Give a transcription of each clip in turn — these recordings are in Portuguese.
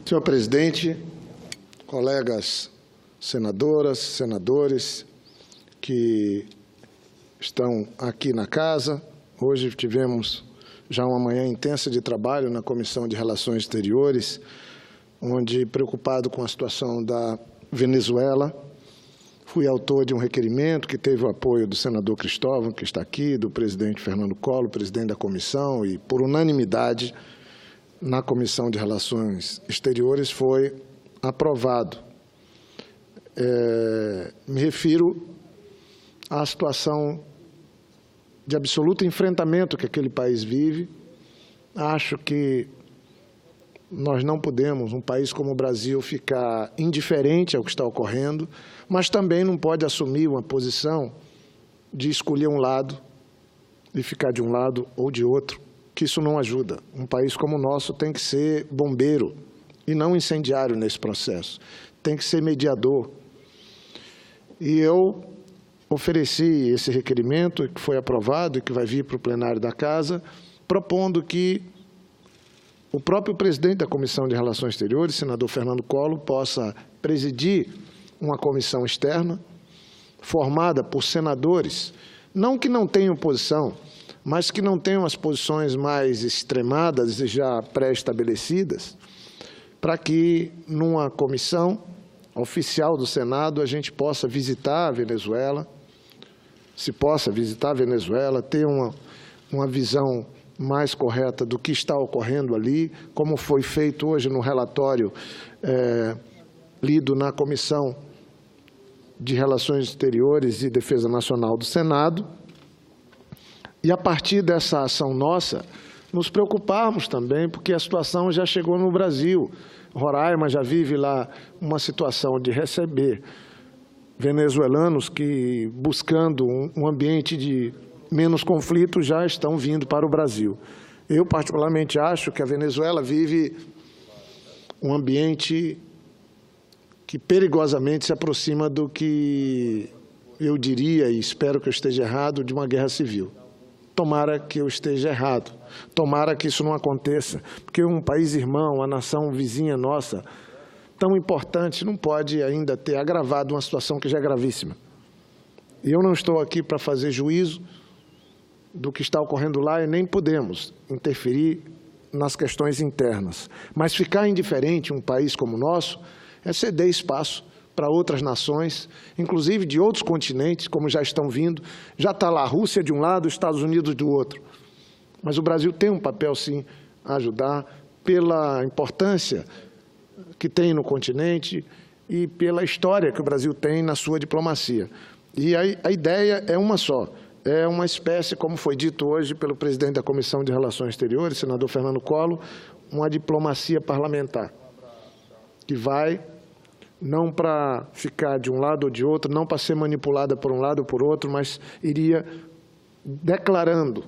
Senhor presidente, colegas senadoras, senadores que estão aqui na casa, hoje tivemos já uma manhã intensa de trabalho na Comissão de Relações Exteriores, onde, preocupado com a situação da Venezuela, fui autor de um requerimento que teve o apoio do senador Cristóvão, que está aqui, do presidente Fernando Collor, presidente da comissão, e por unanimidade, na Comissão de Relações Exteriores, foi aprovado. Me refiro à situação de absoluto enfrentamento que aquele país vive. Acho que nós não podemos, um país como o Brasil, ficar indiferente ao que está ocorrendo, mas também não pode assumir uma posição de escolher um lado e ficar de um lado ou de outro, que isso não ajuda. Um país como o nosso tem que ser bombeiro e não incendiário nesse processo, tem que ser mediador. E eu ofereci esse requerimento, que foi aprovado e que vai vir para o plenário da Casa, propondo que o próprio presidente da Comissão de Relações Exteriores, senador Fernando Collor, possa presidir uma comissão externa formada por senadores, não que não tenham posição, mas que não tenham as posições mais extremadas e já pré-estabelecidas, para que, numa comissão oficial do Senado, a gente possa visitar a Venezuela, ter uma visão mais correta do que está ocorrendo ali, como foi feito hoje no relatório lido na Comissão de Relações Exteriores e Defesa Nacional do Senado, e a partir dessa ação nossa, nos preocuparmos também, porque a situação já chegou no Brasil. Roraima já vive lá uma situação de receber venezuelanos que, buscando um ambiente de menos conflito, já estão vindo para o Brasil. Eu, particularmente, acho que a Venezuela vive um ambiente que perigosamente se aproxima do que eu diria, e espero que eu esteja errado, de uma guerra civil. Tomara que eu esteja errado, tomara que isso não aconteça, porque um país irmão, uma nação vizinha nossa, tão importante, não pode ainda ter agravado uma situação que já é gravíssima. E eu não estou aqui para fazer juízo do que está ocorrendo lá e nem podemos interferir nas questões internas. Mas ficar indiferente um país como o nosso é ceder espaço para outras nações, inclusive de outros continentes, como já estão vindo. Já está lá a Rússia de um lado, os Estados Unidos do outro. Mas o Brasil tem um papel, sim, a ajudar pela importância que tem no continente e pela história que o Brasil tem na sua diplomacia. E a ideia é uma só, é uma espécie, como foi dito hoje pelo presidente da Comissão de Relações Exteriores, senador Fernando Collor, uma diplomacia parlamentar, que vai não para ficar de um lado ou de outro, não para ser manipulada por um lado ou por outro, mas iria declarando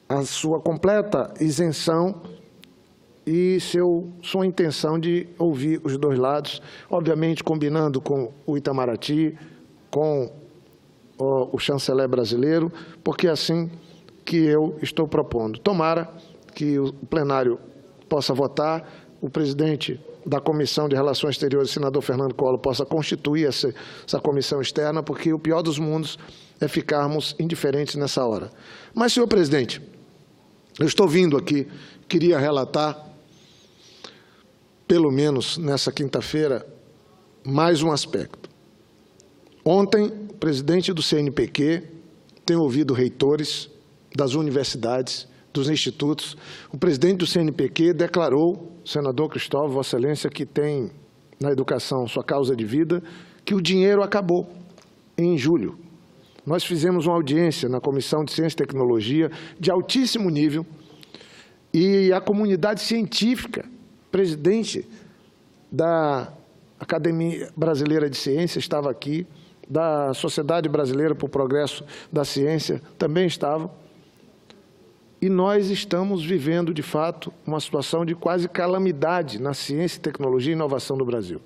a sua completa isenção e sua intenção de ouvir os dois lados, obviamente combinando com o Itamaraty, com o chanceler brasileiro, porque é assim que eu estou propondo. Tomara que o plenário possa votar, o presidente da Comissão de Relações Exteriores, senador Fernando Collor, possa constituir essa comissão externa, porque o pior dos mundos é ficarmos indiferentes nessa hora. Mas, senhor presidente, eu estou vindo aqui, queria relatar, pelo menos nessa quinta-feira, mais um aspecto. Ontem, o presidente do CNPq tem ouvido reitores das universidades, dos institutos. O presidente do CNPq declarou, senador Cristóvão, Vossa Excelência, que tem na educação sua causa de vida, que o dinheiro acabou em julho. Nós fizemos uma audiência na Comissão de Ciência e Tecnologia de altíssimo nível e a comunidade científica, presidente da Academia Brasileira de Ciência estava aqui, da Sociedade Brasileira para o Progresso da Ciência também estava. E nós estamos vivendo, de fato, uma situação de quase calamidade na ciência, tecnologia e inovação do Brasil.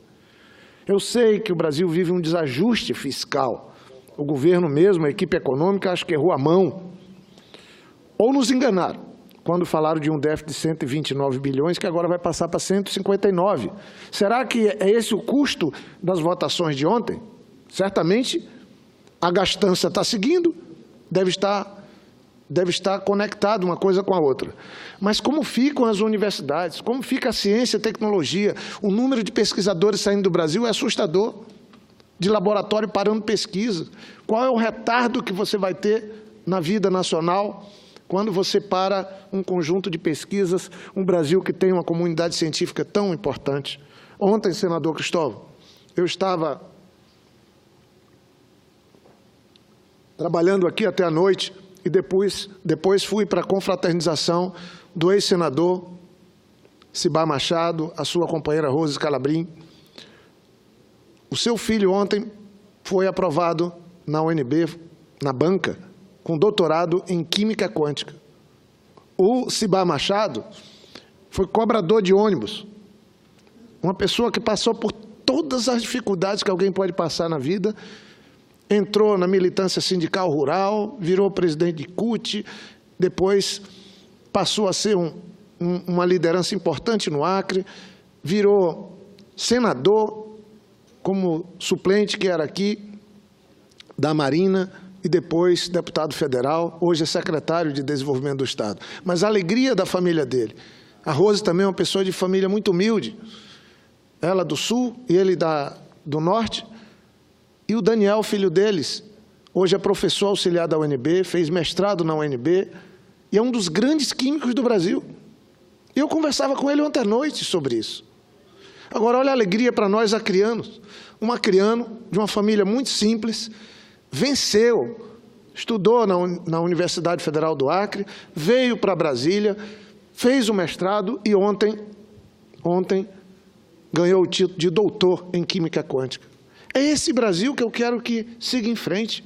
Eu sei que o Brasil vive um desajuste fiscal. O governo mesmo, a equipe econômica, acho que errou a mão. Ou nos enganaram, quando falaram de um déficit de 129 bilhões, que agora vai passar para 159. Será que é esse o custo das votações de ontem? Certamente a gastança está seguindo, deve estar conectado uma coisa com a outra. Mas como ficam as universidades? Como fica a ciência e a tecnologia? O número de pesquisadores saindo do Brasil é assustador, de laboratório parando pesquisa. Qual é o retardo que você vai ter na vida nacional quando você para um conjunto de pesquisas, um Brasil que tem uma comunidade científica tão importante? Ontem, senador Cristóvão, eu estava trabalhando aqui até a noite e depois fui para a confraternização do ex-senador Cibá Machado, a sua companheira Rose Calabrim. O seu filho ontem foi aprovado na UNB, na banca, com doutorado em Química Quântica. O Cibá Machado foi cobrador de ônibus, uma pessoa que passou por todas as dificuldades que alguém pode passar na vida, entrou na militância sindical rural, virou presidente de CUT, depois passou a ser uma liderança importante no Acre, virou senador, como suplente que era aqui, da Marina, e depois deputado federal, hoje é secretário de Desenvolvimento do Estado. Mas a alegria da família dele. A Rose também é uma pessoa de família muito humilde, ela do Sul e ele do Norte. E o Daniel, filho deles, hoje é professor auxiliar da UNB, fez mestrado na UNB e é um dos grandes químicos do Brasil. E eu conversava com ele ontem à noite sobre isso. Agora, olha a alegria para nós acrianos. Um acriano de uma família muito simples, venceu, estudou na Universidade Federal do Acre, veio para Brasília, fez o mestrado e ontem ganhou o título de doutor em Química Quântica. É esse Brasil que eu quero que siga em frente.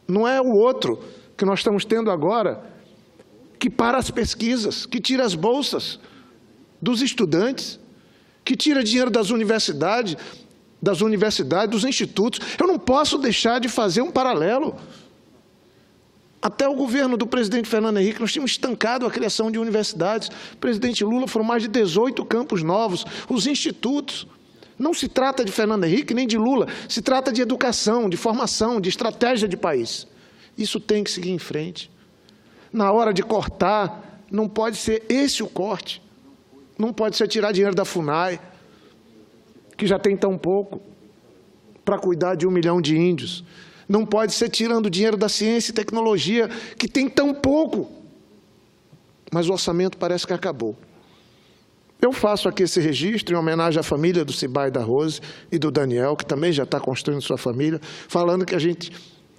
Não é o outro que nós estamos tendo agora, que para as pesquisas, que tira as bolsas dos estudantes, que tira dinheiro das universidades, dos institutos. Eu não posso deixar de fazer um paralelo. Até o governo do presidente Fernando Henrique, nós tínhamos estancado a criação de universidades. O presidente Lula foram mais de 18 campos novos, os institutos. Não se trata de Fernando Henrique nem de Lula, se trata de educação, de formação, de estratégia de país. Isso tem que seguir em frente. Na hora de cortar, não pode ser esse o corte. Não pode ser tirar dinheiro da FUNAI, que já tem tão pouco, para cuidar de 1 milhão de índios. Não pode ser tirando dinheiro da ciência e tecnologia, que tem tão pouco. Mas o orçamento parece que acabou. Eu faço aqui esse registro em homenagem à família do Cibá e da Rose e do Daniel, que também já está construindo sua família, falando que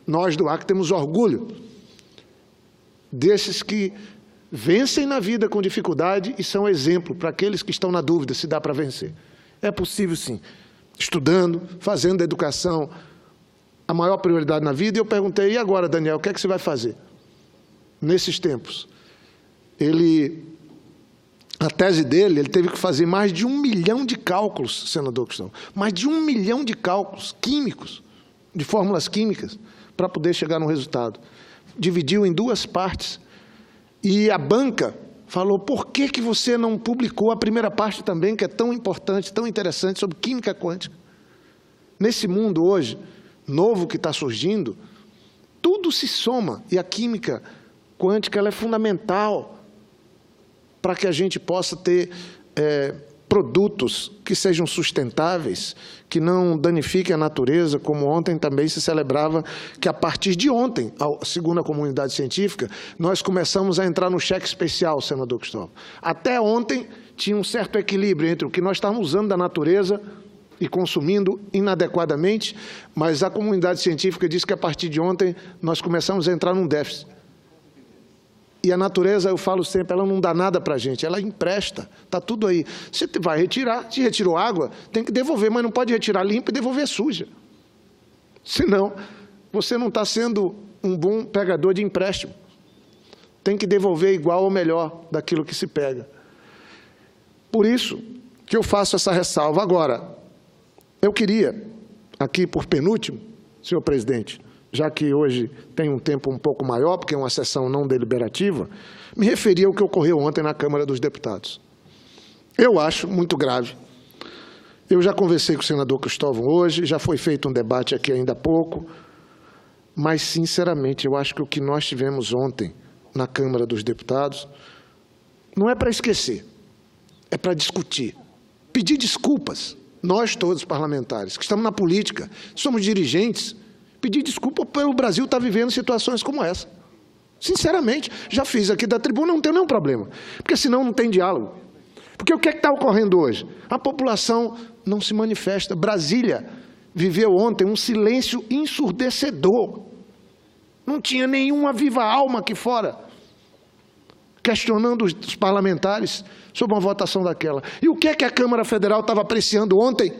nós do Acre temos orgulho desses que vencem na vida com dificuldade e são exemplo para aqueles que estão na dúvida se dá para vencer. É possível sim, estudando, fazendo educação a maior prioridade na vida. E eu perguntei, e agora, Daniel, o que é que você vai fazer nesses tempos? A tese dele, ele teve que fazer mais de 1 milhão de cálculos, senador Cristóvão, mais de 1 milhão de cálculos químicos, de fórmulas químicas, para poder chegar no resultado. Dividiu em 2 partes. E a banca falou, por que você não publicou a primeira parte também, que é tão importante, tão interessante, sobre química quântica? Nesse mundo hoje, novo que está surgindo, tudo se soma, e a química quântica ela é fundamental para que a gente possa ter produtos que sejam sustentáveis, que não danifiquem a natureza, como ontem também se celebrava que a partir de ontem, segundo a comunidade científica, nós começamos a entrar no cheque especial, senador Cristóvão. Até ontem tinha um certo equilíbrio entre o que nós estávamos usando da natureza e consumindo inadequadamente, mas a comunidade científica diz que a partir de ontem nós começamos a entrar num déficit. E a natureza, eu falo sempre, ela não dá nada para a gente, ela empresta, está tudo aí. Você vai retirar, se retirou água, tem que devolver, mas não pode retirar limpa e devolver suja. Senão, você não está sendo um bom pegador de empréstimo. Tem que devolver igual ou melhor daquilo que se pega. Por isso que eu faço essa ressalva. Agora, eu queria, aqui por penúltimo, senhor presidente, já que hoje tem um tempo um pouco maior, porque é uma sessão não deliberativa, me referir ao que ocorreu ontem na Câmara dos Deputados. Eu acho muito grave. Eu já conversei com o senador Cristóvão hoje, já foi feito um debate aqui ainda há pouco, mas, sinceramente, eu acho que o que nós tivemos ontem na Câmara dos Deputados não é para esquecer, é para discutir, pedir desculpas, nós todos parlamentares, que estamos na política, somos dirigentes, pedir desculpa pelo Brasil estar vivendo situações como essa. Sinceramente, já fiz aqui da tribuna, não tenho nenhum problema, porque senão não tem diálogo. Porque o que é que está ocorrendo hoje? A população não se manifesta. Brasília viveu ontem um silêncio ensurdecedor. Não tinha nenhuma viva alma aqui fora, questionando os parlamentares sobre uma votação daquela. E o que é que a Câmara Federal estava apreciando ontem?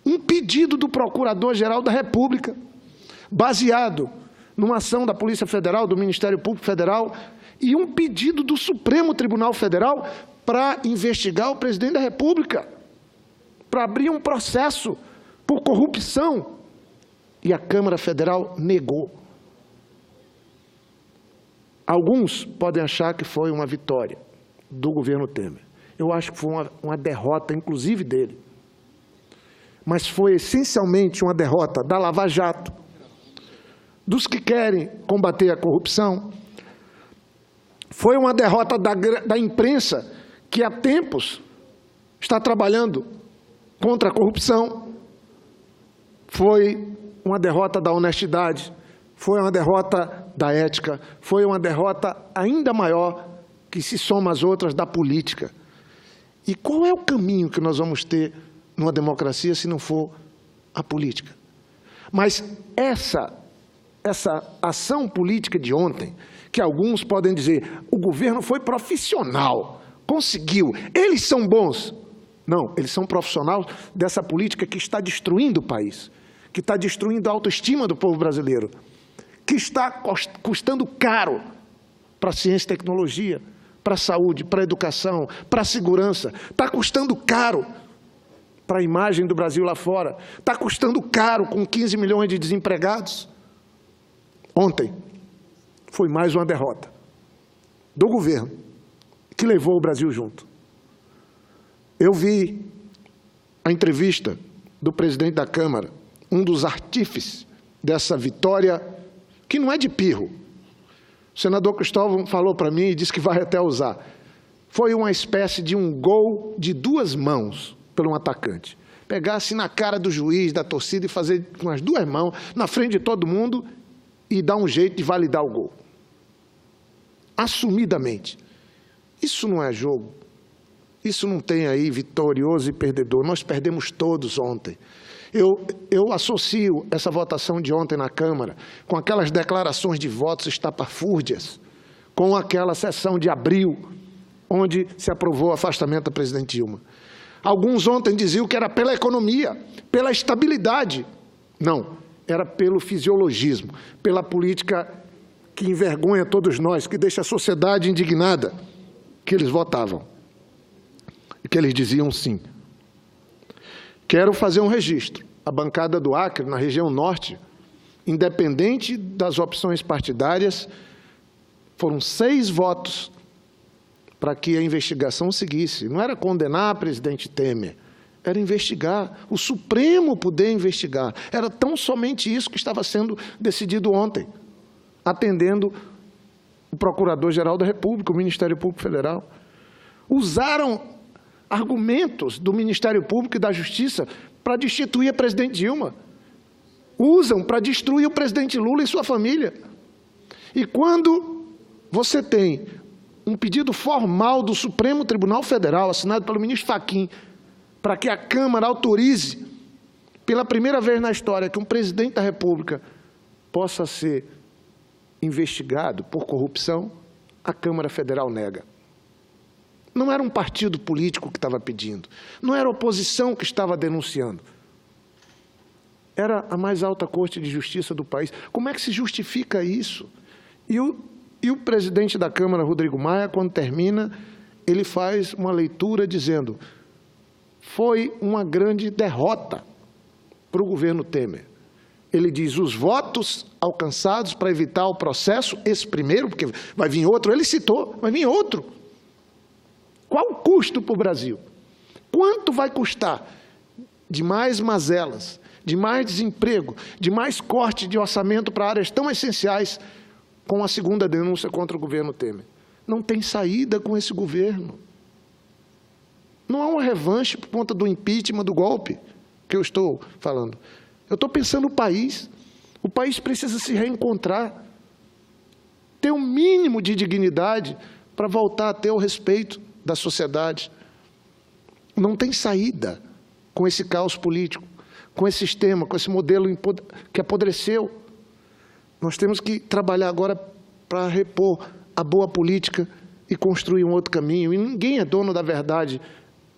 Um pedido do Procurador-Geral da República, baseado numa ação da Polícia Federal, do Ministério Público Federal, e um pedido do Supremo Tribunal Federal para investigar o presidente da República, para abrir um processo por corrupção. E a Câmara Federal negou. Alguns podem achar que foi uma vitória do governo Temer. Eu acho que foi uma derrota, inclusive, dele. Mas foi essencialmente uma derrota da Lava Jato, dos que querem combater a corrupção. Foi uma derrota da imprensa, que há tempos está trabalhando contra a corrupção. Foi uma derrota da honestidade, foi uma derrota da ética, foi uma derrota ainda maior, que se soma às outras, da política. E qual é o caminho que nós vamos ter numa democracia se não for a política? Mas essa ação política de ontem, que alguns podem dizer, o governo foi profissional, conseguiu, eles são bons. Não, eles são profissionais dessa política que está destruindo o país, que está destruindo a autoestima do povo brasileiro, que está custando caro para a ciência e tecnologia, para a saúde, para a educação, para a segurança, está custando caro para a imagem do Brasil lá fora, está custando caro com 15 milhões de desempregados. Ontem foi mais uma derrota do governo, que levou o Brasil junto. Eu vi a entrevista do presidente da Câmara, um dos artífices dessa vitória, que não é de pirro. O senador Cristóvão falou para mim e disse que vai até usar. Foi uma espécie de um gol de duas mãos pelo um atacante. Pegar assim na cara do juiz, da torcida, e fazer com as duas mãos, na frente de todo mundo, e dar um jeito de validar o gol. Assumidamente. Isso não é jogo. Isso não tem aí vitorioso e perdedor. Nós perdemos todos ontem. Eu associo essa votação de ontem na Câmara com aquelas declarações de votos estapafúrdias, com aquela sessão de abril, onde se aprovou o afastamento da presidente Dilma. Alguns ontem diziam que era pela economia, pela estabilidade. Não, era pelo fisiologismo, pela política que envergonha todos nós, que deixa a sociedade indignada, que eles votavam. E que eles diziam sim. Quero fazer um registro. A bancada do Acre, na região norte, independente das opções partidárias, foram 6 votos para que a investigação seguisse. Não era condenar o presidente Temer, era investigar, o Supremo poder investigar. Era tão somente isso que estava sendo decidido ontem, atendendo o Procurador-Geral da República, o Ministério Público Federal. Usaram argumentos do Ministério Público e da Justiça para destituir a presidente Dilma. Usam para destruir o presidente Lula e sua família. E quando você tem um pedido formal do Supremo Tribunal Federal, assinado pelo ministro Fachin, para que a Câmara autorize, pela primeira vez na história, que um presidente da República possa ser investigado por corrupção, a Câmara Federal nega. Não era um partido político que estava pedindo, não era a oposição que estava denunciando. Era a mais alta Corte de Justiça do país. Como é que se justifica isso? E o presidente da Câmara, Rodrigo Maia, quando termina, ele faz uma leitura dizendo: foi uma grande derrota para o governo Temer. Ele diz, os votos alcançados para evitar o processo, esse primeiro, porque vai vir outro, ele citou, vai vir outro. Qual o custo para o Brasil? Quanto vai custar de mais mazelas, de mais desemprego, de mais corte de orçamento para áreas tão essenciais com a segunda denúncia contra o governo Temer? Não tem saída com esse governo. Não há uma revanche por conta do impeachment, do golpe que eu estou falando. Eu estou pensando no país. O país precisa se reencontrar, ter um mínimo de dignidade para voltar a ter o respeito da sociedade. Não tem saída com esse caos político, com esse sistema, com esse modelo que apodreceu. Nós temos que trabalhar agora para repor a boa política e construir um outro caminho. E ninguém é dono da verdade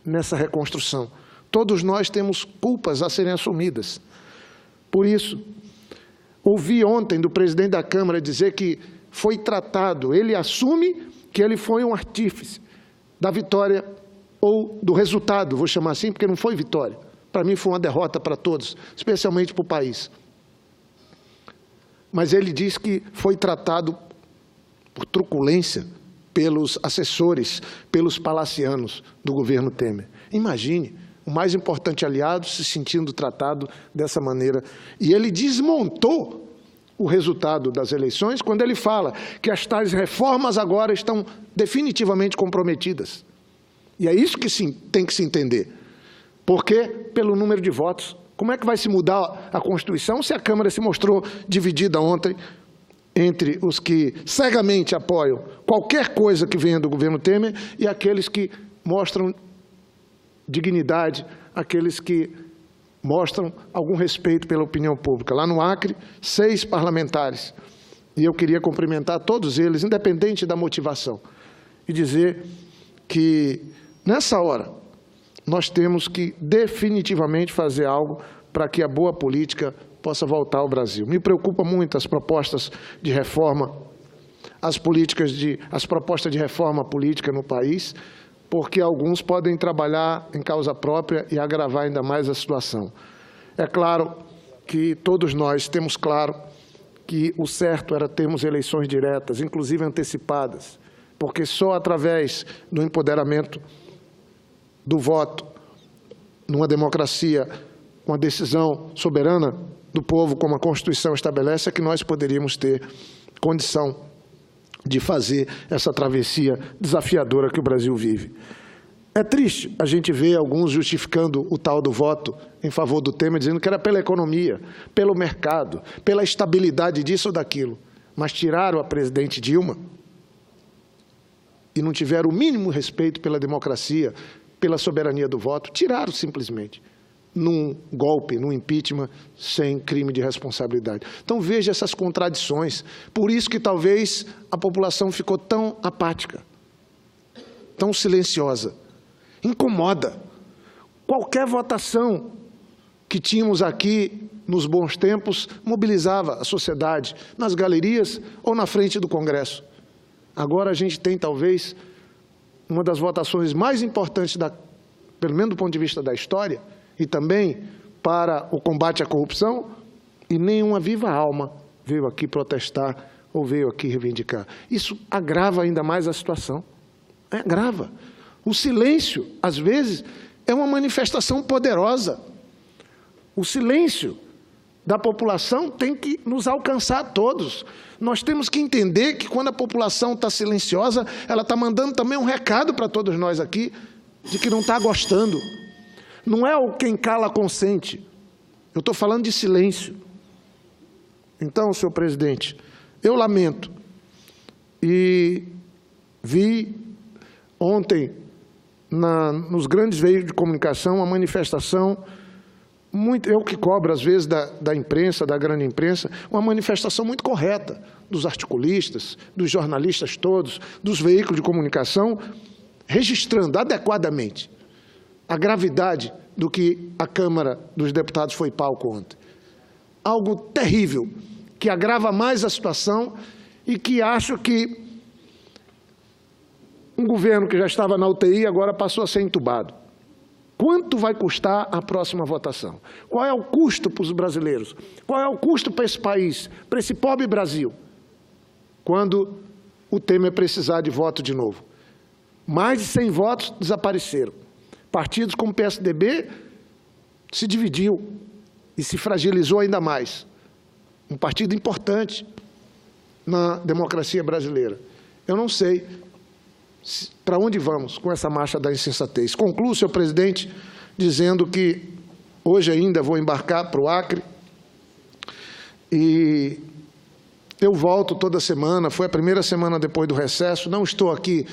nessa reconstrução. Todos nós temos culpas a serem assumidas. Por isso, ouvi ontem do presidente da Câmara dizer que foi tratado, ele assume que ele foi um artífice da vitória ou do resultado, vou chamar assim, porque não foi vitória. Para mim foi uma derrota para todos, especialmente para o país. Mas ele diz que foi tratado por truculência pelos assessores, pelos palacianos do governo Temer. Imagine, o mais importante aliado se sentindo tratado dessa maneira. E ele desmontou o resultado das eleições quando ele fala que as tais reformas agora estão definitivamente comprometidas. E é isso que tem que se entender. Porque, pelo número de votos, como é que vai se mudar a Constituição se a Câmara se mostrou dividida ontem entre os que cegamente apoiam qualquer coisa que venha do governo Temer e aqueles que mostram dignidade, aqueles que mostram algum respeito pela opinião pública. Lá no Acre, 6 parlamentares. E eu queria cumprimentar todos eles, independente da motivação, e dizer que, nessa hora, nós temos que definitivamente fazer algo para que a boa política possa voltar ao Brasil. Me preocupa muito as propostas de reforma, as propostas de reforma política no país, porque alguns podem trabalhar em causa própria e agravar ainda mais a situação. É claro que todos nós temos claro que o certo era termos eleições diretas, inclusive antecipadas, porque só através do empoderamento do voto, numa democracia, uma decisão soberana do povo, como a Constituição estabelece, é que nós poderíamos ter condição de fazer essa travessia desafiadora que o Brasil vive. É triste a gente ver alguns justificando o tal do voto em favor do Temer, dizendo que era pela economia, pelo mercado, pela estabilidade disso ou daquilo. Mas tiraram a presidente Dilma e não tiveram o mínimo respeito pela democracia, pela soberania do voto, tiraram simplesmente, num golpe, num impeachment, sem crime de responsabilidade. Então veja essas contradições, por isso que talvez a população ficou tão apática, tão silenciosa, incomoda. Qualquer votação que tínhamos aqui nos bons tempos mobilizava a sociedade, nas galerias ou na frente do Congresso. Agora a gente tem talvez uma das votações mais importantes, pelo menos do ponto de vista da história, e também para o combate à corrupção, e nenhuma viva alma veio aqui protestar ou veio aqui reivindicar. Isso agrava ainda mais a situação. Agrava. O silêncio, às vezes, é uma manifestação poderosa. O silêncio da população tem que nos alcançar a todos. Nós temos que entender que quando a população está silenciosa, ela está mandando também um recado para todos nós aqui, de que não está gostando. Não é o quem cala consente. Eu estou falando de silêncio. Então, senhor presidente, eu lamento. E vi ontem, nos grandes veículos de comunicação, uma manifestação, eu que cobro às vezes da imprensa, da grande imprensa, uma manifestação muito correta dos articulistas, dos jornalistas todos, dos veículos de comunicação, registrando adequadamente a gravidade do que a Câmara dos Deputados foi palco ontem. Algo terrível, que agrava mais a situação e que acho que um governo que já estava na UTI agora passou a ser entubado. Quanto vai custar a próxima votação? Qual é o custo para os brasileiros? Qual é o custo para esse país, para esse pobre Brasil, quando o Temer precisar de voto de novo? Mais de 100 votos desapareceram. Partidos como o PSDB se dividiu e se fragilizou ainda mais. Um partido importante na democracia brasileira. Eu não sei para onde vamos com essa marcha da insensatez. Concluo, senhor presidente, dizendo que hoje ainda vou embarcar para o Acre e eu volto toda semana. Foi a primeira semana depois do recesso. Não estou aqui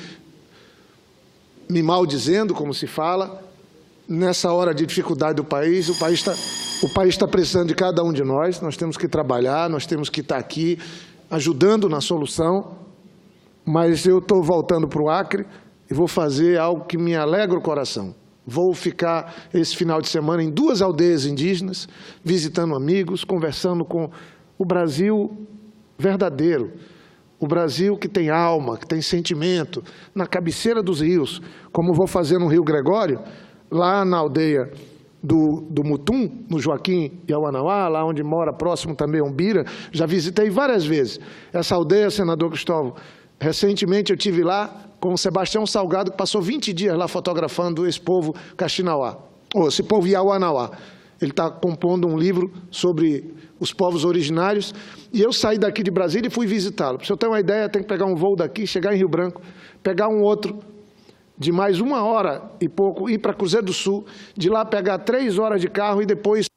me maldizendo, como se fala, nessa hora de dificuldade do país. O país está precisando de cada um de nós. Nós temos que trabalhar, nós temos que estar aqui ajudando na solução. Mas eu estou voltando para o Acre e vou fazer algo que me alegra o coração. Vou ficar esse final de semana em 2 aldeias indígenas, visitando amigos, conversando com o Brasil verdadeiro, o Brasil que tem alma, que tem sentimento, na cabeceira dos rios, como vou fazer no Rio Gregório, lá na aldeia do Mutum, no Joaquim Yawanawá, lá onde mora próximo também Umbira. Já visitei várias vezes essa aldeia, senador Cristóvão. Recentemente eu estive lá com o Sebastião Salgado, que passou 20 dias lá fotografando esse povo Kaxinawá, ou esse povo Yawanawá. Ele está compondo um livro sobre os povos originários, e eu saí daqui de Brasília e fui visitá-lo. Para o senhor ter uma ideia, tem que pegar um voo daqui, chegar em Rio Branco, pegar um outro de mais 1 hora e pouco, ir para Cruzeiro do Sul, de lá pegar 3 horas de carro e depois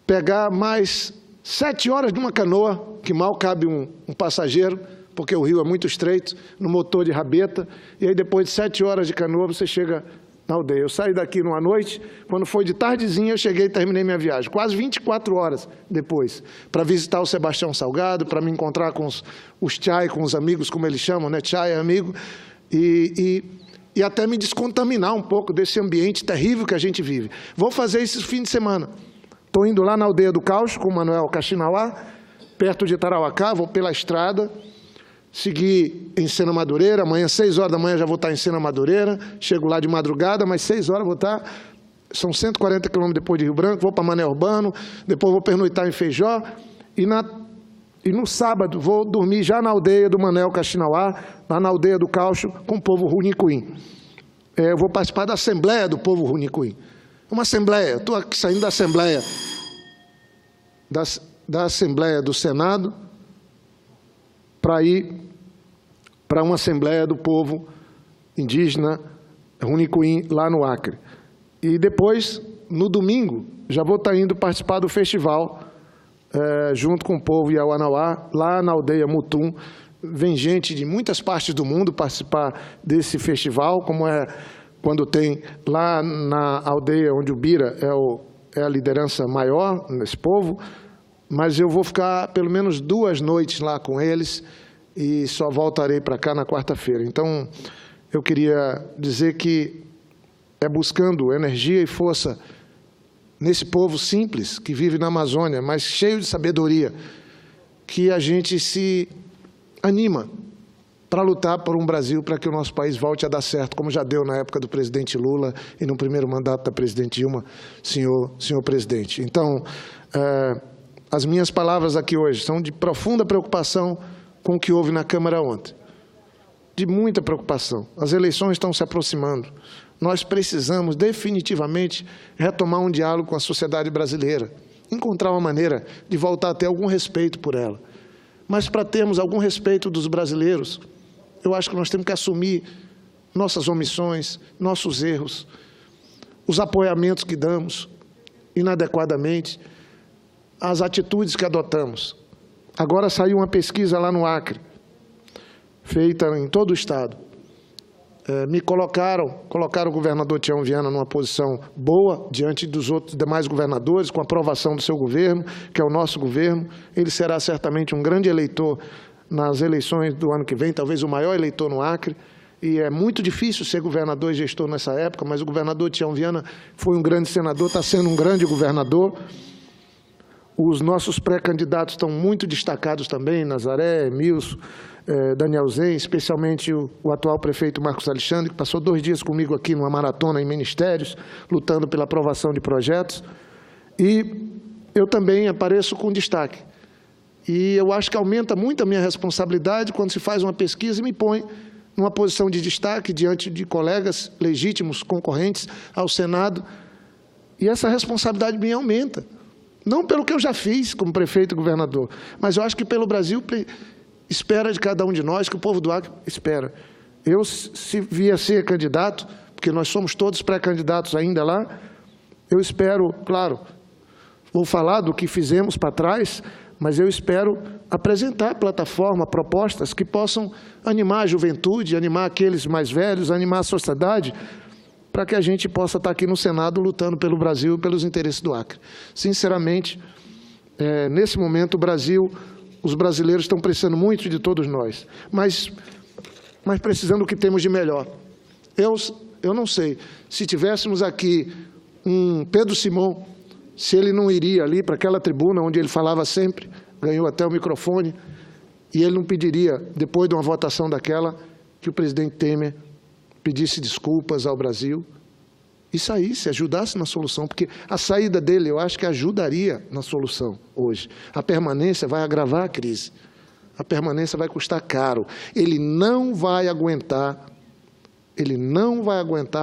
pegar mais 7 horas de uma canoa, que mal cabe um passageiro, porque o rio é muito estreito, no motor de rabeta, e aí depois de 7 horas de canoa você chega na aldeia. Eu saí daqui numa noite, quando foi de tardezinha eu cheguei e terminei minha viagem, quase 24 horas depois, para visitar o Sebastião Salgado, para me encontrar com os Tchai, com os amigos, como eles chamam, né? Tchai é amigo, e até me descontaminar um pouco desse ambiente terrível que a gente vive. Vou fazer esse fim de semana. Estou indo lá na aldeia do Caucho, com o Manuel Kaxinawá, perto de Tarauacá, vou pela estrada, seguir em Sena Madureira. Amanhã, 6 horas da manhã, já vou estar em Sena Madureira. Chego lá de madrugada, mas 6 horas vou estar. São 140 quilômetros depois de Rio Branco. Vou para Mané Urbano, depois vou pernoitar em Feijó. E no sábado vou dormir já na aldeia do Manuel Kaxinawá, lá na aldeia do Caucho, com o povo Runicuim. Eu vou participar da Assembleia do povo Runicuim. Uma Assembleia, estou aqui saindo da Assembleia, da Assembleia do Senado, para ir para uma Assembleia do povo indígena Runicuim, lá no Acre. E depois, no domingo, já vou estar indo participar do festival, junto com o povo Yawanawá, lá na aldeia Mutum. Vem gente de muitas partes do mundo participar desse festival, como é quando tem lá na aldeia onde o Bira é a liderança maior nesse povo, mas eu vou ficar pelo menos 2 noites lá com eles e só voltarei para cá na quarta-feira. Então, eu queria dizer que é buscando energia e força nesse povo simples que vive na Amazônia, mas cheio de sabedoria, que a gente se anima para lutar por um Brasil, para que o nosso país volte a dar certo, como já deu na época do presidente Lula e no primeiro mandato da presidente Dilma, senhor presidente. Então, as minhas palavras aqui hoje são de profunda preocupação com o que houve na Câmara ontem. De muita preocupação. As eleições estão se aproximando. Nós precisamos definitivamente retomar um diálogo com a sociedade brasileira, encontrar uma maneira de voltar a ter algum respeito por ela. Mas para termos algum respeito dos brasileiros, eu acho que nós temos que assumir nossas omissões, nossos erros, os apoiamentos que damos inadequadamente, as atitudes que adotamos. Agora saiu uma pesquisa lá no Acre, feita em todo o Estado. Colocaram o governador Tião Viana numa posição boa diante dos outros demais governadores, com a aprovação do seu governo, que é o nosso governo. Ele será certamente um grande eleitor nas eleições do ano que vem, talvez o maior eleitor no Acre. E é muito difícil ser governador e gestor nessa época, mas o governador Tião Viana foi um grande senador, está sendo um grande governador. Os nossos pré-candidatos estão muito destacados também, Nazaré, Emilson, Daniel Zen, especialmente o atual prefeito Marcos Alexandre, que passou 2 dias comigo aqui numa maratona em ministérios, lutando pela aprovação de projetos. E eu também apareço com destaque. E eu acho que aumenta muito a minha responsabilidade quando se faz uma pesquisa e me põe numa posição de destaque diante de colegas legítimos, concorrentes ao Senado. E essa responsabilidade minha aumenta. Não pelo que eu já fiz como prefeito e governador, mas eu acho que pelo Brasil espera de cada um de nós, que o povo do Acre espera. Eu, se vier a ser candidato, porque nós somos todos pré-candidatos ainda lá, eu espero, claro, vou falar do que fizemos para trás, mas eu espero apresentar plataforma, propostas que possam animar a juventude, animar aqueles mais velhos, animar a sociedade, para que a gente possa estar aqui no Senado lutando pelo Brasil e pelos interesses do Acre. Sinceramente, nesse momento o Brasil, os brasileiros estão precisando muito de todos nós, mas precisando do que temos de melhor. Eu não sei, se tivéssemos aqui um Pedro Simão, se ele não iria ali para aquela tribuna onde ele falava sempre, ganhou até o microfone, e ele não pediria, depois de uma votação daquela, que o presidente Temer pedisse desculpas ao Brasil e saísse, ajudasse na solução, porque a saída dele eu acho que ajudaria na solução hoje. A permanência vai agravar a crise, a permanência vai custar caro, ele não vai aguentar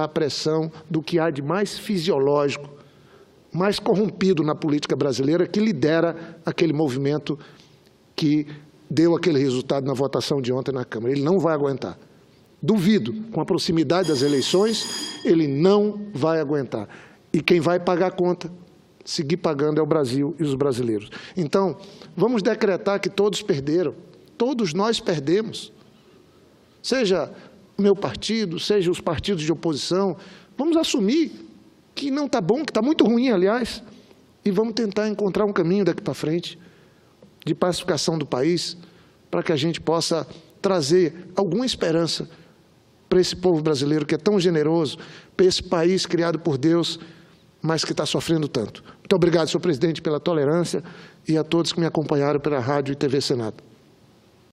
a pressão do que há de mais fisiológico, mais corrompido na política brasileira, que lidera aquele movimento que deu aquele resultado na votação de ontem na Câmara. Ele não vai aguentar. Duvido, com a proximidade das eleições, ele não vai aguentar. E quem vai pagar a conta, seguir pagando, é o Brasil e os brasileiros. Então, vamos decretar que todos perderam, todos nós perdemos. Seja o meu partido, seja os partidos de oposição, vamos assumir que não está bom, que está muito ruim, aliás, e vamos tentar encontrar um caminho daqui para frente de pacificação do país, para que a gente possa trazer alguma esperança para esse povo brasileiro que é tão generoso, para esse país criado por Deus, mas que está sofrendo tanto. Muito obrigado, senhor presidente, pela tolerância e a todos que me acompanharam pela Rádio e TV Senado.